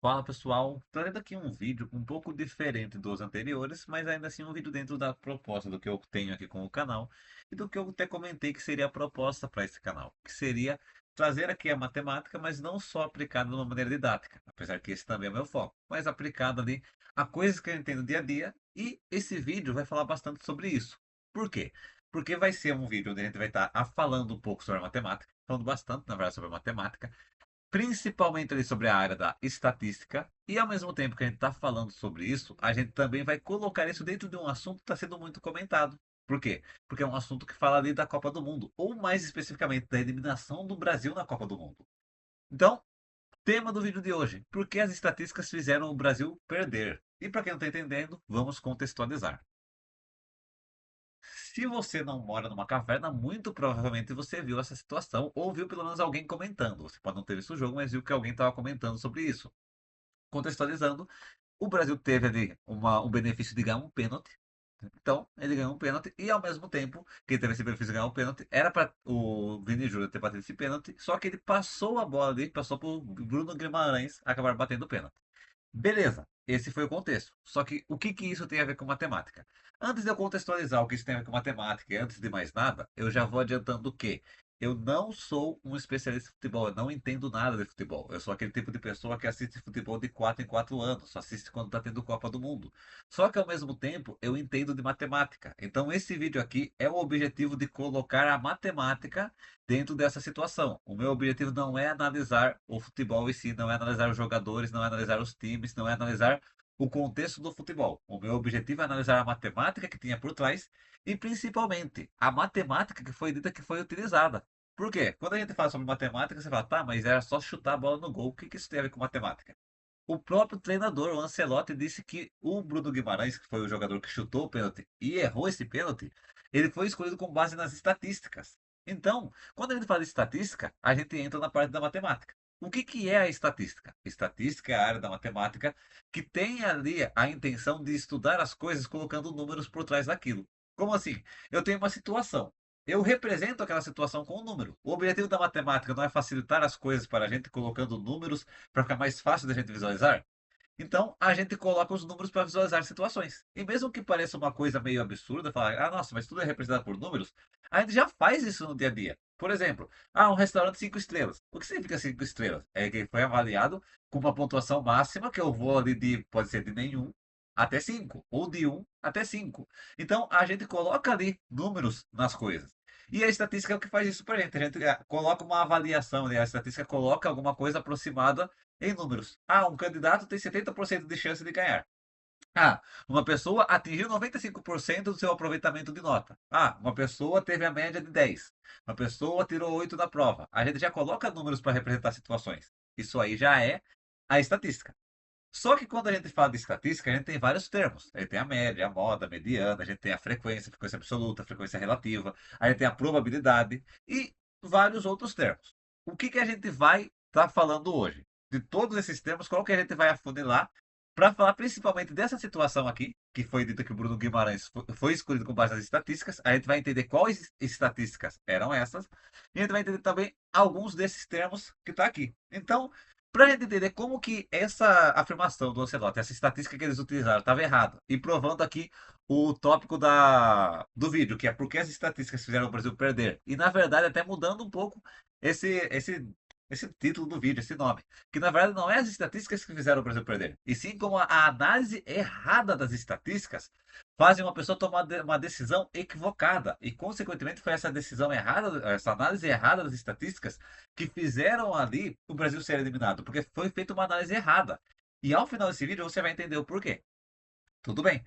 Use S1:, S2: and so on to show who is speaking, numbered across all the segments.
S1: Fala pessoal, trazendo aqui um vídeo um pouco diferente dos anteriores, mas ainda assim um vídeo dentro da proposta do que eu tenho aqui com o canal e do que eu até comentei que seria a proposta para esse canal, que seria trazer aqui a matemática, mas não só aplicada de uma maneira didática, apesar que esse também é o meu foco, mas aplicado ali a coisas que a gente tem no dia a dia, e esse vídeo vai falar bastante sobre isso. Por quê? Porque vai ser um vídeo onde a gente vai estar falando um pouco sobre a matemática, falando bastante, na verdade, sobre a matemática, principalmente ali sobre a área da estatística, e ao mesmo tempo que a gente está falando sobre isso, a gente também vai colocar isso dentro de um assunto que está sendo muito comentado. Por quê? Porque é um assunto que fala ali da Copa do Mundo, ou mais especificamente da eliminação do Brasil na Copa do Mundo. Então, tema do vídeo de hoje: por que as estatísticas fizeram o Brasil perder? E para quem não está entendendo, vamos contextualizar. Se você não mora numa caverna, muito provavelmente você viu essa situação, ou viu pelo menos alguém comentando. Você pode não ter visto o jogo, mas viu que alguém estava comentando sobre isso. Contextualizando, o Brasil teve ali um benefício de ganhar um pênalti. Então, ele ganhou um pênalti e, ao mesmo tempo, quem teve esse benefício de ganhar um pênalti era para o Vini Júnior ter batido esse pênalti, só que ele passou a bola ali, passou para o Bruno Guimarães acabar batendo o pênalti. Beleza, esse foi o contexto. Só que o que isso tem a ver com matemática? Antes de eu contextualizar o que isso tem a ver com matemática, e antes de mais nada, eu já vou adiantando que eu não sou um especialista em futebol, eu não entendo nada de futebol. Eu sou aquele tipo de pessoa que assiste futebol de 4 em 4 anos, só assiste quando está tendo Copa do Mundo. Só que ao mesmo tempo eu entendo de matemática. Então esse vídeo aqui é o objetivo de colocar a matemática dentro dessa situação. O meu objetivo não é analisar o futebol em si, não é analisar os jogadores, não é analisar os times, não é analisar o contexto do futebol. O meu objetivo é analisar a matemática que tinha por trás e principalmente a matemática que foi dita que foi utilizada. Por quê? Quando a gente fala sobre matemática, você fala, tá, mas era só chutar a bola no gol. O que isso tem a ver com matemática? O próprio treinador, o Ancelotti, disse que o Bruno Guimarães, que foi o jogador que chutou o pênalti e errou esse pênalti, ele foi escolhido com base nas estatísticas. Então, quando a gente fala de estatística, a gente entra na parte da matemática. O que é a estatística? Estatística é a área da matemática que tem ali a intenção de estudar as coisas colocando números por trás daquilo. Como assim? Eu tenho uma situação. Eu represento aquela situação com um número. O objetivo da matemática não é facilitar as coisas para a gente colocando números para ficar mais fácil da gente visualizar? Então, a gente coloca os números para visualizar situações. E mesmo que pareça uma coisa meio absurda, falar, ah, nossa, mas tudo é representado por números, a gente já faz isso no dia a dia. Por exemplo, um restaurante 5 estrelas. O que significa 5 estrelas? É que foi avaliado com uma pontuação máxima, que eu vou ali de, pode ser de nenhum até 5 ou de um até 5. Então, a gente coloca ali números nas coisas. E a estatística é o que faz isso para a gente. A gente coloca uma avaliação, né? A estatística coloca alguma coisa aproximada em números. Um candidato tem 70% de chance de ganhar. Uma pessoa atingiu 95% do seu aproveitamento de nota. Uma pessoa teve a média de 10. Uma pessoa tirou 8 na prova. A gente já coloca números para representar situações. Isso aí já é a estatística. Só que quando a gente fala de estatística, a gente tem vários termos. A gente tem a média, a moda, a mediana, a gente tem a frequência absoluta, a frequência relativa, a gente tem a probabilidade e vários outros termos. O que a gente vai estar falando hoje? De todos esses termos, qual que a gente vai afunilar para falar principalmente dessa situação aqui, que foi dito que o Bruno Guimarães foi escolhido com base nas estatísticas. A gente vai entender quais estatísticas eram essas e a gente vai entender também alguns desses termos que está aqui. Então, para a gente entender como que essa afirmação do Ancelotti, essa estatística que eles utilizaram, estava errada, e provando aqui o tópico do vídeo, que é por que as estatísticas fizeram o Brasil perder. E na verdade, até mudando um pouco esse, esse, esse título do vídeo, esse nome. Que na verdade não é as estatísticas que fizeram o Brasil perder, e sim como a análise errada das estatísticas fazem uma pessoa tomar uma decisão equivocada. E, consequentemente, foi essa decisão errada, essa análise errada das estatísticas que fizeram ali o Brasil ser eliminado, porque foi feita uma análise errada. E ao final desse vídeo você vai entender o porquê. Tudo bem.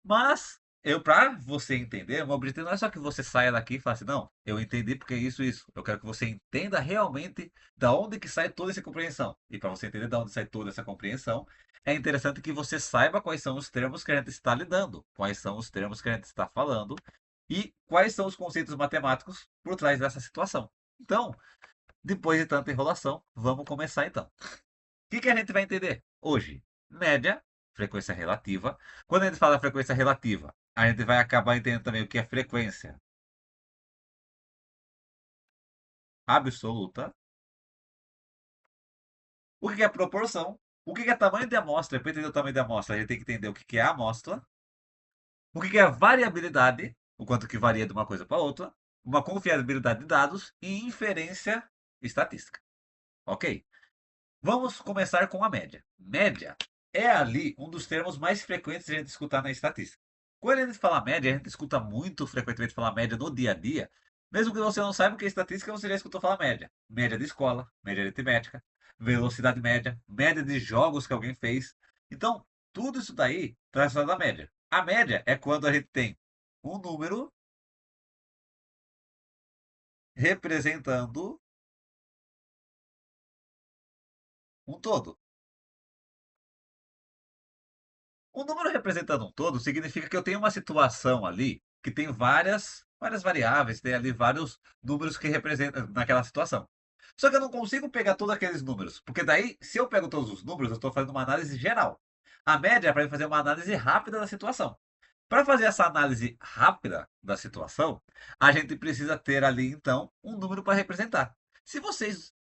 S1: Mas para você entender, o meu objetivo não é só que você saia daqui e fale assim, não, eu entendi porque isso. Eu quero que você entenda realmente da onde que sai toda essa compreensão. E para você entender da onde sai toda essa compreensão, é interessante que você saiba quais são os termos que a gente está lidando, quais são os termos que a gente está falando e quais são os conceitos matemáticos por trás dessa situação. Então, depois de tanta enrolação, vamos começar então. Que a gente vai entender hoje? Média, frequência relativa. Quando a gente fala frequência relativa, a gente vai acabar entendendo também o que é frequência absoluta, o que é proporção O que é tamanho de amostra? Para entender o tamanho de amostra, a gente tem que entender o que é a amostra, o que é variabilidade, o quanto que varia de uma coisa para outra, uma confiabilidade de dados e inferência estatística. Ok? Vamos começar com a média. Média é ali um dos termos mais frequentes de a gente escutar na estatística. Quando a gente fala média, a gente escuta muito frequentemente falar média no dia a dia. Mesmo que você não saiba o que é estatística, você já escutou falar média. Média de escola, média de aritmética, velocidade média, média de jogos que alguém fez. Então, tudo isso daí traz da média. A média é quando a gente tem um número representando um todo. Um número representando um todo significa que eu tenho uma situação ali que tem várias variáveis, tem ali vários números que representam naquela situação. Só que eu não consigo pegar todos aqueles números, porque daí, se eu pego todos os números, eu estou fazendo uma análise geral. A média é para fazer uma análise rápida da situação. Para fazer essa análise rápida da situação, a gente precisa ter ali, então, um número para representar. Se vocês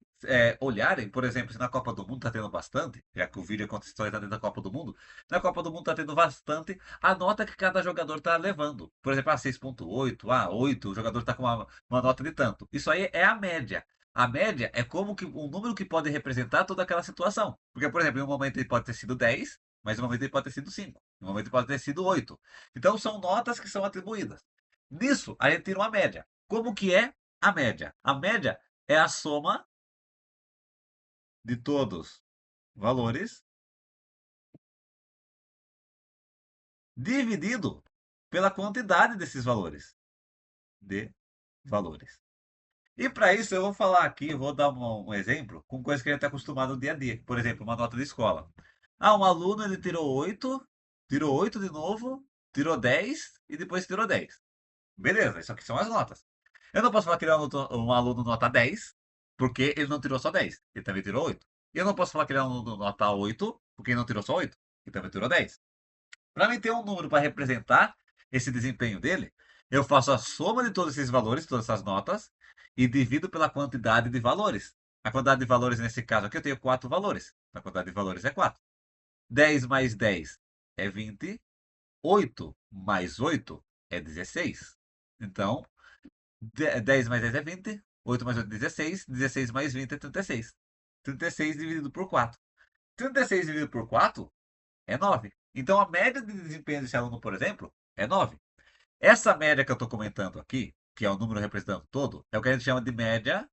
S1: olharem, por exemplo, se na Copa do Mundo está tendo bastante, já que o vídeo conta história dentro da Copa do Mundo, na Copa do Mundo está tendo bastante a nota que cada jogador está levando. Por exemplo, a 6,8, a 8, o jogador está com uma nota de tanto. Isso aí é a média. A média é como que um número que pode representar toda aquela situação. Porque, por exemplo, em um momento ele pode ter sido 10, mas em um momento ele pode ter sido 5. Em um momento ele pode ter sido 8. Então são notas que são atribuídas. Nisso, a gente tira uma média. Como que é a média? A média é a soma de todos valores dividido pela quantidade desses valores. De valores. E para isso eu vou falar aqui, vou dar um exemplo com coisas que a gente está acostumado no dia a dia. Por exemplo, uma nota de escola. Ah, um aluno ele tirou 8 de novo, tirou 10 e depois tirou 10. Beleza, isso aqui são as notas. Eu não posso falar que ele é um aluno nota 10, porque ele não tirou só 10, ele também tirou 8. E eu não posso falar que ele é um aluno nota 8, porque ele não tirou só 8, ele também tirou 10. Para mim ter um número para representar esse desempenho dele, eu faço a soma de todos esses valores, todas essas notas, e divido pela quantidade de valores. A quantidade de valores, nesse caso aqui, eu tenho 4 valores. A quantidade de valores é 4. 10 mais 10 é 20. 8 mais 8 é 16. Então, 10 mais 10 é 20. 8 mais 8 é 16. 16 mais 20 é 36. 36 dividido por 4. 36 dividido por 4 é 9. Então, a média de desempenho desse aluno, por exemplo, é 9. Essa média que eu estou comentando aqui, que é o número representando todo, é o que a gente chama de média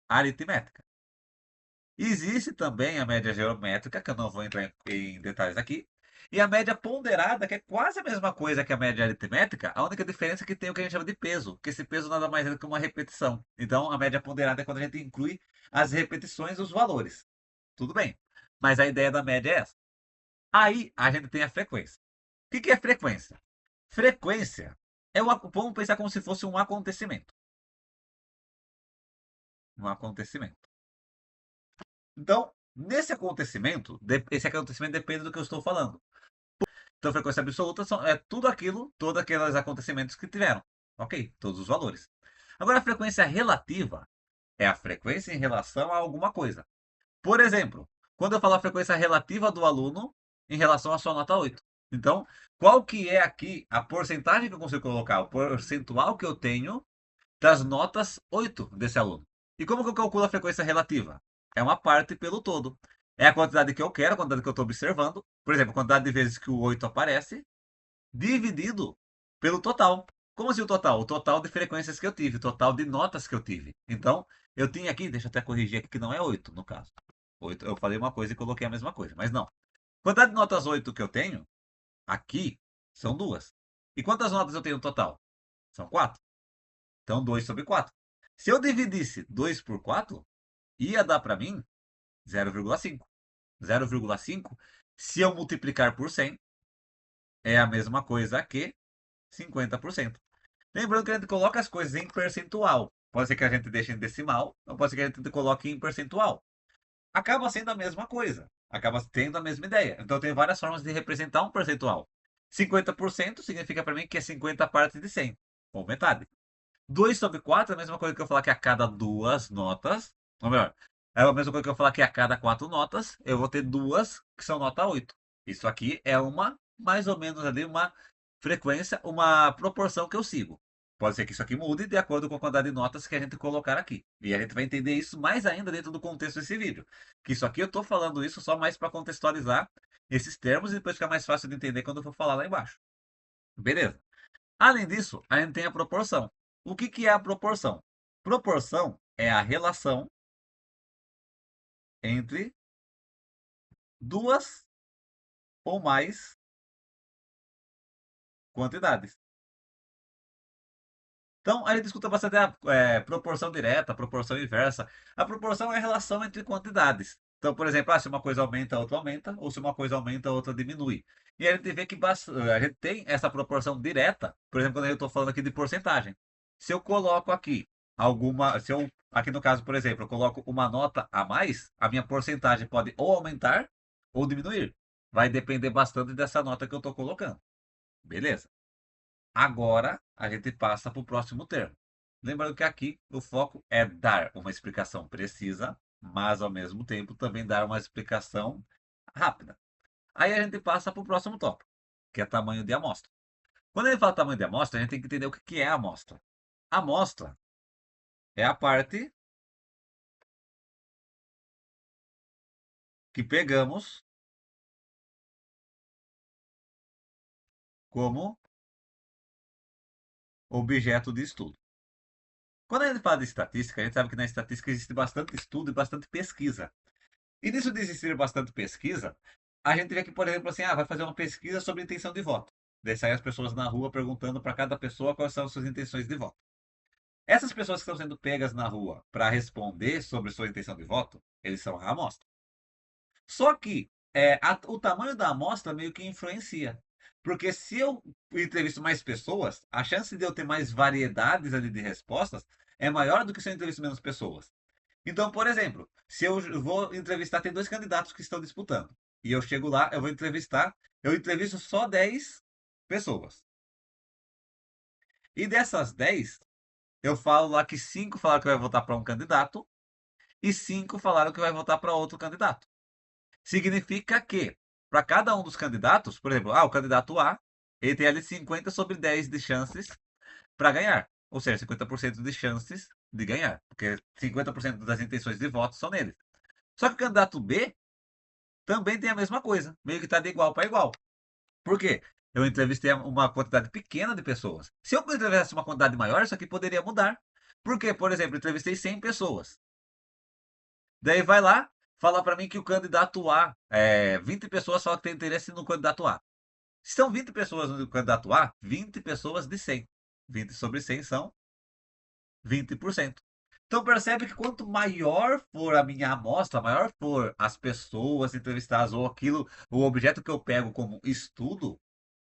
S1: aritmética. Existe também a média geométrica, que eu não vou entrar em detalhes aqui, e a média ponderada, que é quase a mesma coisa que a média aritmética, a única diferença é que tem o que a gente chama de peso, que esse peso nada mais é do que uma repetição. Então, a média ponderada é quando a gente inclui as repetições dos valores. Tudo bem, mas a ideia da média é essa. Aí, a gente tem a frequência. O que é frequência? Frequência vamos pensar como se fosse um acontecimento. Um acontecimento. Então, nesse acontecimento, esse acontecimento depende do que eu estou falando. Então, frequência absoluta é tudo aquilo, todos aqueles acontecimentos que tiveram. Ok? Todos os valores. Agora, a frequência relativa é a frequência em relação a alguma coisa. Por exemplo, quando eu falo a frequência relativa do aluno em relação à sua nota 8. Então, qual que é aqui a porcentagem que eu consigo colocar, o percentual que eu tenho das notas 8 desse aluno? E como que eu calculo a frequência relativa? É uma parte pelo todo. É a quantidade que eu quero, a quantidade que eu estou observando. Por exemplo, a quantidade de vezes que o 8 aparece, dividido pelo total. Como assim o total? O total de frequências que eu tive, o total de notas que eu tive. Então, eu tinha aqui, deixa eu até corrigir aqui que não é 8 no caso. 8, eu falei uma coisa e coloquei a mesma coisa, mas não. Quantidade de notas 8 que eu tenho, aqui, são duas. E quantas notas eu tenho no total? São 4. Então, 2 sobre 4. Se eu dividisse 2 por 4, ia dar para mim 0,5. 0,5, se eu multiplicar por 100, é a mesma coisa que 50%. Lembrando que a gente coloca as coisas em percentual. Pode ser que a gente deixe em decimal, ou pode ser que a gente coloque em percentual. Acaba sendo a mesma coisa. Acaba tendo a mesma ideia. Então tem várias formas de representar um percentual. 50% significa para mim que é 50 partes de 100, ou metade. 2 sobre 4 é a mesma coisa que eu falar que a cada duas notas, ou melhor, É a mesma coisa que eu falar que a cada 4 notas, eu vou ter duas que são nota 8. Isso aqui é uma, mais ou menos ali, uma frequência, uma proporção que eu sigo. Pode ser que isso aqui mude de acordo com a quantidade de notas que a gente colocar aqui. E a gente vai entender isso mais ainda dentro do contexto desse vídeo. Que isso aqui eu estou falando isso só mais para contextualizar esses termos e depois ficar mais fácil de entender quando eu for falar lá embaixo. Beleza? Além disso, a gente tem a proporção. O que, que é a proporção? Proporção é a relação entre duas ou mais quantidades. Então, a gente escuta bastante a proporção direta, proporção inversa. A proporção é a relação entre quantidades. Então, por exemplo, se uma coisa aumenta, a outra aumenta, ou se uma coisa aumenta, a outra diminui. E a gente vê que a gente tem essa proporção direta, por exemplo, quando eu estou falando aqui de porcentagem. Se eu coloco aqui se eu, aqui no caso, por exemplo, eu coloco uma nota a mais, a minha porcentagem pode ou aumentar ou diminuir. Vai depender bastante dessa nota que eu estou colocando. Beleza? Agora a gente passa para o próximo termo. Lembrando que aqui o foco é dar uma explicação precisa, mas ao mesmo tempo também dar uma explicação rápida. Aí a gente passa para o próximo tópico, que é tamanho de amostra. Quando ele fala tamanho de amostra, a gente tem que entender o que é a amostra. A amostra é a parte que pegamos como objeto de estudo. Quando a gente fala de estatística, a gente sabe que na estatística existe bastante estudo e bastante pesquisa. E nisso de existir bastante pesquisa, a gente vê que, por exemplo, assim, vai fazer uma pesquisa sobre intenção de voto. Daí saem as pessoas na rua perguntando para cada pessoa quais são as suas intenções de voto. Essas pessoas que estão sendo pegas na rua para responder sobre sua intenção de voto, eles são a amostra. Só que o tamanho da amostra meio que influencia. Porque se eu entrevisto mais pessoas, a chance de eu ter mais variedades ali de respostas é maior do que se eu entrevisto menos pessoas. Então, por exemplo, se eu vou entrevistar, tem dois candidatos que estão disputando. E eu chego lá, eu vou entrevistar, eu entrevisto só 10 pessoas. E dessas 10, eu falo lá que 5 falaram que vai votar para um candidato e 5 falaram que vai votar para outro candidato. Significa que, para cada um dos candidatos, por exemplo, o candidato A, ele tem ali 50 sobre 10 de chances para ganhar. Ou seja, 50% de chances de ganhar. Porque 50% das intenções de voto são nele. Só que o candidato B também tem a mesma coisa. Meio que está de igual para igual. Por quê? Eu entrevistei uma quantidade pequena de pessoas. Se eu entrevistasse uma quantidade maior, isso aqui poderia mudar. Por quê? Por exemplo, eu entrevistei 100 pessoas. Daí vai lá, fala para mim que o candidato A, 20 pessoas falam que tem interesse no candidato A. Se são 20 pessoas no candidato A, 20 pessoas de 100. 20 sobre 100 são 20%. Então percebe que quanto maior for a minha amostra, maior for as pessoas entrevistadas ou aquilo, o objeto que eu pego como estudo,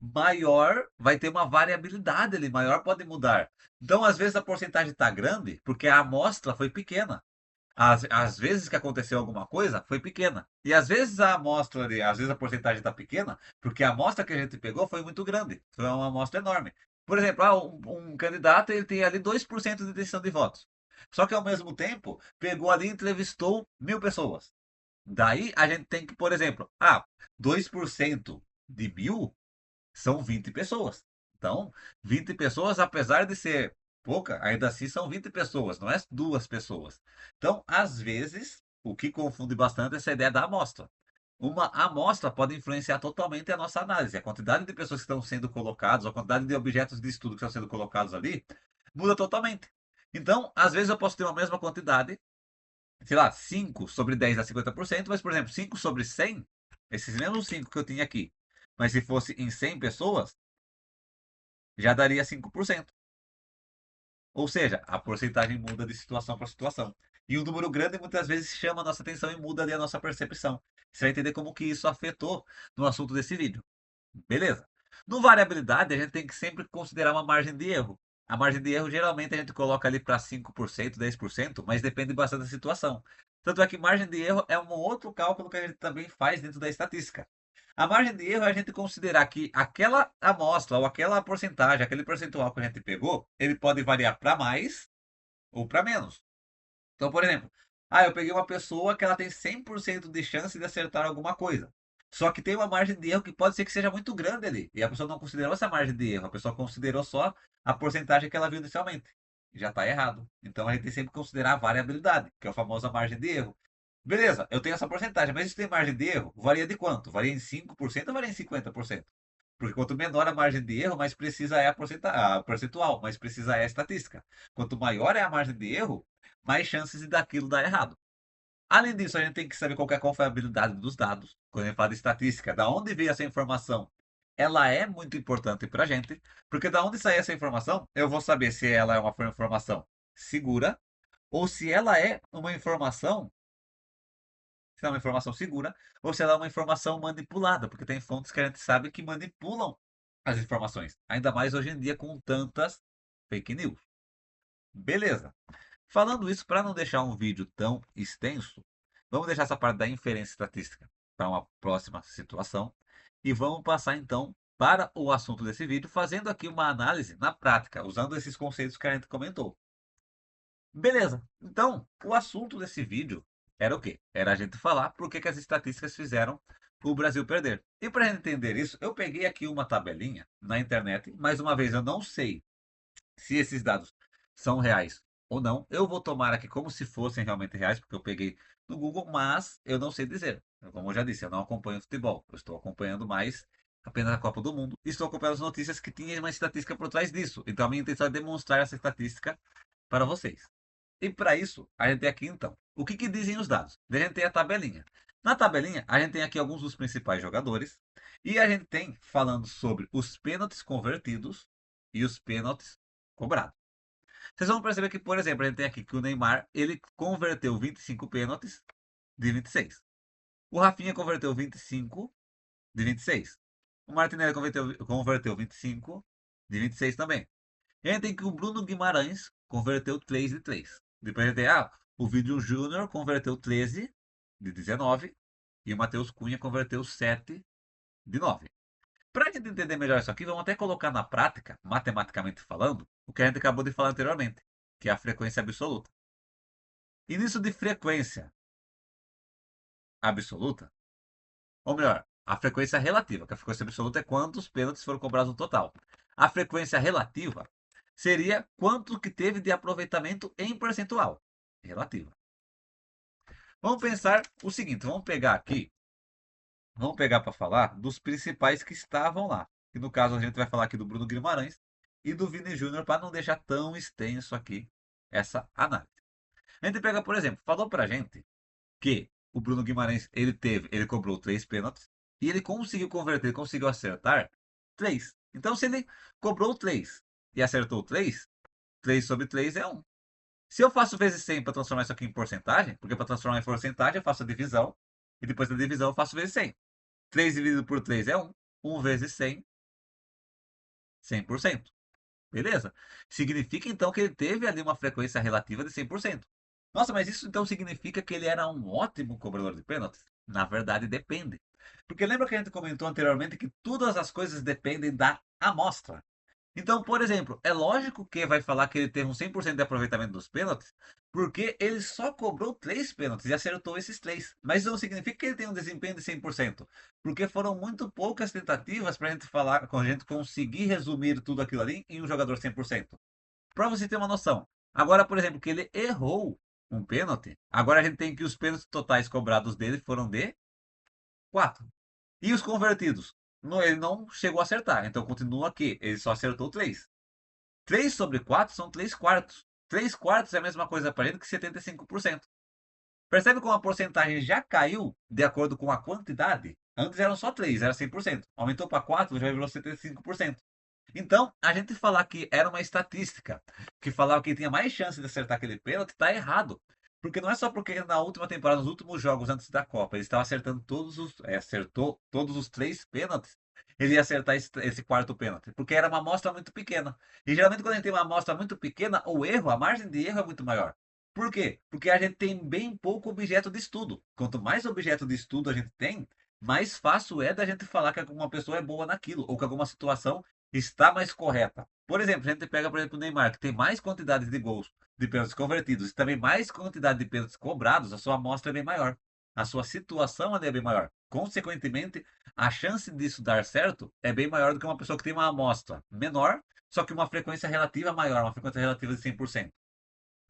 S1: maior vai ter uma variabilidade ali, maior pode mudar. Então, às vezes a porcentagem está grande porque a amostra foi pequena. Às vezes que aconteceu alguma coisa, foi pequena. E às vezes a amostra, às vezes a porcentagem está pequena, porque a amostra que a gente pegou foi muito grande. Foi uma amostra enorme. Por exemplo, um candidato ele tem ali 2% de intenção de votos. Só que ao mesmo tempo, pegou ali e entrevistou 1.000 pessoas. Daí a gente tem que, por exemplo, 2% de 1.000 são 20 pessoas. Então, 20 pessoas, apesar de ser pouca, ainda assim são 20 pessoas, não é duas pessoas. Então, às vezes, o que confunde bastante é essa ideia da amostra. Uma amostra pode influenciar totalmente a nossa análise. A quantidade de pessoas que estão sendo colocadas, a quantidade de objetos de estudo que estão sendo colocados ali, muda totalmente. Então, às vezes eu posso ter uma mesma quantidade, sei lá, 5 sobre 10 dá 50%, mas, por exemplo, 5 sobre 100, esses mesmos 5 que eu tinha aqui, mas se fosse em 100 pessoas, já daria 5%. Ou seja, a porcentagem muda de situação para situação. E um número grande muitas vezes chama a nossa atenção e muda ali a nossa percepção. Você vai entender como que isso afetou no assunto desse vídeo. Beleza? No variabilidade, a gente tem que sempre considerar uma margem de erro. A margem de erro geralmente a gente coloca ali para 5%, 10%, mas depende bastante da situação. Tanto é que margem de erro é um outro cálculo que a gente também faz dentro da estatística. A margem de erro é a gente considerar que aquela amostra ou aquela porcentagem, aquele percentual que a gente pegou, ele pode variar para mais ou para menos. Então, por exemplo, eu peguei uma pessoa que ela tem 100% de chance de acertar alguma coisa. Só que tem uma margem de erro que pode ser que seja muito grande ali. E a pessoa não considerou essa margem de erro. A pessoa considerou só a porcentagem que ela viu inicialmente. Já está errado. Então a gente tem sempre que considerar a variabilidade, que é a famosa margem de erro. Beleza, eu tenho essa porcentagem, mas isso tem margem de erro? Varia de quanto? Varia em 5% ou varia em 50%? Porque quanto menor a margem de erro, mais precisa é a percentual, mais precisa é a estatística. Quanto maior é a margem de erro, mais chances de daquilo dar errado. Além disso, a gente tem que saber qual é a confiabilidade dos dados. Quando a gente fala de estatística, da onde veio essa informação? Ela é muito importante para a gente, porque da onde sai essa informação, eu vou saber se ela é uma informação segura ou se ela é uma informação, se é uma informação segura ou se ela é uma informação manipulada, porque tem fontes que a gente sabe que manipulam as informações, ainda mais hoje em dia com tantas fake news. Beleza. Falando isso, para não deixar um vídeo tão extenso, vamos deixar essa parte da inferência estatística para uma próxima situação e vamos passar então para o assunto desse vídeo, fazendo aqui uma análise na prática, usando esses conceitos que a gente comentou. Beleza, então o assunto desse vídeo era o quê? Era a gente falar por que as estatísticas fizeram o Brasil perder. E para entender isso, eu peguei aqui uma tabelinha na internet, mais uma vez eu não sei se esses dados são reais ou não. Eu vou tomar aqui como se fossem realmente reais, porque eu peguei no Google, mas eu não sei dizer. Como eu já disse, eu não acompanho futebol. Eu estou acompanhando mais apenas a Copa do Mundo. E estou acompanhando as notícias que tinham uma estatística por trás disso. Então a minha intenção é demonstrar essa estatística para vocês. E para isso, a gente tem aqui então, o que dizem os dados? A gente tem a tabelinha. Na tabelinha, a gente tem aqui alguns dos principais jogadores. E a gente tem falando sobre os pênaltis convertidos e os pênaltis cobrados. Vocês vão perceber que, por exemplo, a gente tem aqui que o Neymar, ele converteu 25 pênaltis de 26. O Rafinha converteu 25 de 26. O Martinelli converteu 25 de 26 também. E a gente tem que o Bruno Guimarães converteu 3 de 3. Depois a gente tem, o Vídeo Júnior converteu 13 de 19. E o Matheus Cunha converteu 7 de 9. Para a gente entender melhor isso aqui, vamos até colocar na prática, matematicamente falando, o que a gente acabou de falar anteriormente, que é a frequência absoluta. E nisso de frequência absoluta, ou melhor, a frequência relativa, que a frequência absoluta é quantos pênaltis foram cobrados no total. A frequência relativa seria quanto que teve de aproveitamento em percentual. Relativa. Vamos pensar o seguinte, vamos pegar para falar dos principais que estavam lá. Que no caso a gente vai falar aqui do Bruno Guimarães e do Vini Júnior para não deixar tão extenso aqui essa análise. A gente pega, por exemplo, falou pra gente que o Bruno Guimarães ele cobrou 3 pênaltis e ele conseguiu converter, conseguiu acertar 3. Então se ele cobrou 3 e acertou 3, 3 sobre 3 é 1. Se eu faço vezes 100 para transformar isso aqui em porcentagem, porque para transformar em porcentagem eu faço a divisão e depois da divisão eu faço vezes 100. 3 dividido por 3 é 1. 1 vezes 100, 100%. Beleza? Significa então que ele teve ali uma frequência relativa de 100%. Nossa, mas isso então significa que ele era um ótimo cobrador de pênaltis? Na verdade, depende. Porque lembra que a gente comentou anteriormente que todas as coisas dependem da amostra. Então, por exemplo, é lógico que vai falar que ele teve um 100% de aproveitamento dos pênaltis, porque ele só cobrou 3 pênaltis e acertou esses 3. Mas não significa que ele tem um desempenho de 100%, porque foram muito poucas tentativas para a gente falar, com a gente conseguir resumir tudo aquilo ali em um jogador 100%. Para você ter uma noção. Agora, por exemplo, que ele errou um pênalti, agora a gente tem que os pênaltis totais cobrados dele foram de 4. E os convertidos? Ele não chegou a acertar, então continua aqui, ele só acertou 3. 3 sobre 4 são 3 quartos. 3 quartos é a mesma coisa para ele que 75%. Percebe como a porcentagem já caiu de acordo com a quantidade? Antes eram só 3, era 100%. Aumentou para 4, já virou 75%. Então, a gente falar que era uma estatística, que falava que tinha mais chance de acertar aquele pênalti, está errado. Porque não é só porque na última temporada, nos últimos jogos antes da Copa, ele estava acertando acertou todos os 3 pênaltis, ele ia acertar esse quarto pênalti, porque era uma amostra muito pequena. E geralmente quando a gente tem uma amostra muito pequena, o erro, a margem de erro é muito maior. Por quê? Porque a gente tem bem pouco objeto de estudo. Quanto mais objeto de estudo a gente tem, mais fácil é da gente falar que alguma pessoa é boa naquilo, ou que alguma situação está mais correta. Por exemplo, a gente pega, por exemplo, o Neymar, que tem mais quantidade de gols de pênaltis convertidos e também mais quantidade de pênaltis cobrados, a sua amostra é bem maior. A sua situação ali é bem maior. Consequentemente, a chance disso dar certo é bem maior do que uma pessoa que tem uma amostra menor, só que uma frequência relativa maior, uma frequência relativa de 100%.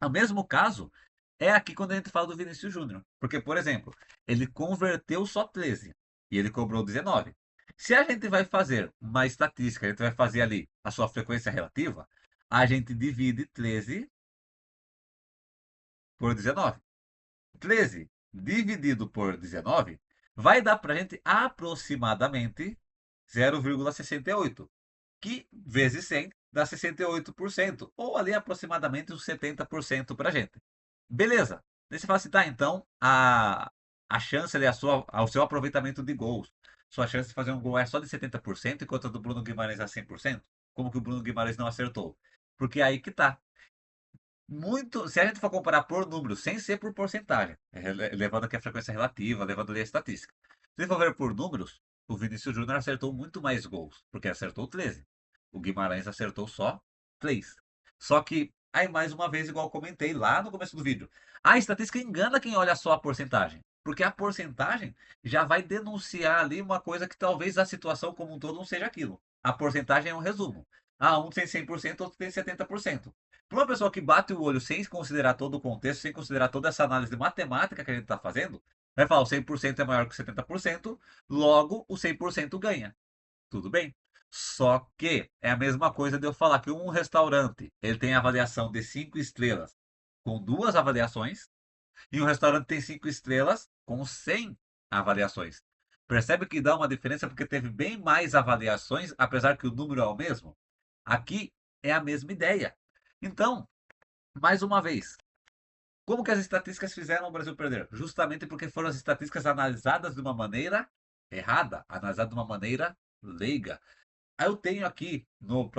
S1: O mesmo caso é aqui quando a gente fala do Vinícius Júnior. Porque, por exemplo, ele converteu só 13 e ele cobrou 19. Se a gente vai fazer uma estatística, a gente vai fazer ali a sua frequência relativa, a gente divide 13 por 19. 13 dividido por 19 vai dar para a gente aproximadamente 0,68, que vezes 100 dá 68%, ou ali aproximadamente uns 70% para a gente. Beleza. Daí você fala assim, tá, então a chance ali, o seu aproveitamento de gols, sua chance de fazer um gol é só de 70%, enquanto a do Bruno Guimarães é 100%? Como que o Bruno Guimarães não acertou? Porque é aí que tá. Muito, se a gente for comparar por números, sem ser por porcentagem, levando aqui a frequência relativa, levando ali a estatística. Se for ver por números, o Vinícius Júnior acertou muito mais gols, porque acertou 13. O Guimarães acertou só 3. Só que, aí mais uma vez, igual comentei lá no começo do vídeo, a estatística engana quem olha só a porcentagem. Porque a porcentagem já vai denunciar ali uma coisa que talvez a situação como um todo não seja aquilo. A porcentagem é um resumo. Ah, um tem 100%, outro tem 70%. Para uma pessoa que bate o olho sem considerar todo o contexto, sem considerar toda essa análise matemática que a gente está fazendo, vai falar o 100% é maior que o 70%, logo o 100% ganha. Tudo bem. Só que é a mesma coisa de eu falar que um restaurante ele tem avaliação de 5 estrelas com duas avaliações e um restaurante tem 5 estrelas com 100 avaliações. Percebe que dá uma diferença porque teve bem mais avaliações, apesar que o número é o mesmo? Aqui é a mesma ideia. Então, mais uma vez, como que as estatísticas fizeram o Brasil perder? Justamente porque foram as estatísticas analisadas de uma maneira errada, analisadas de uma maneira leiga. Aí eu tenho aqui no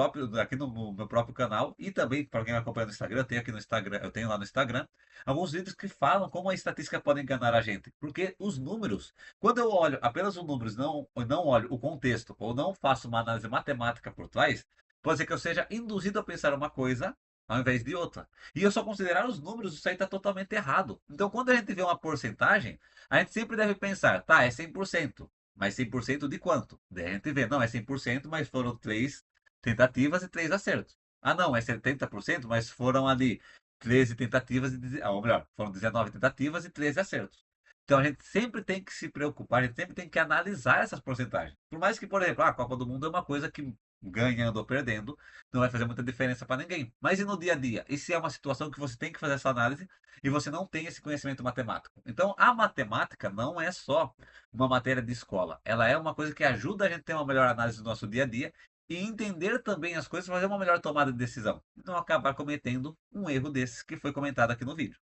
S1: meu próprio canal e também para quem me acompanha no Instagram, eu tenho aqui no Instagram, eu tenho lá no Instagram alguns vídeos que falam como a estatística pode enganar a gente, porque os números, quando eu olho apenas os números, não olho o contexto ou não faço uma análise matemática por trás, pode ser que eu seja induzido a pensar uma coisa ao invés de outra. E eu só considerar os números, isso aí está totalmente errado. Então, quando a gente vê uma porcentagem, a gente sempre deve pensar, tá, é 100%. Mas 100% de quanto? Daí a gente vê, não, é 100%, mas foram 3 tentativas e 3 acertos. Ah, não, é 70%, mas foram ali 13 tentativas, ou melhor, foram 19 tentativas e 13 acertos. Então a gente sempre tem que se preocupar, a gente sempre tem que analisar essas porcentagens. Por mais que, por exemplo, a Copa do Mundo é uma coisa que ganhando ou perdendo não vai fazer muita diferença para ninguém. Mas e no dia a dia? E se é uma situação que você tem que fazer essa análise e você não tem esse conhecimento matemático? Então a matemática não é só uma matéria de escola. Ela é uma coisa que ajuda a gente a ter uma melhor análise do nosso dia a dia e entender também as coisas para fazer uma melhor tomada de decisão. E não acabar cometendo um erro desses que foi comentado aqui no vídeo.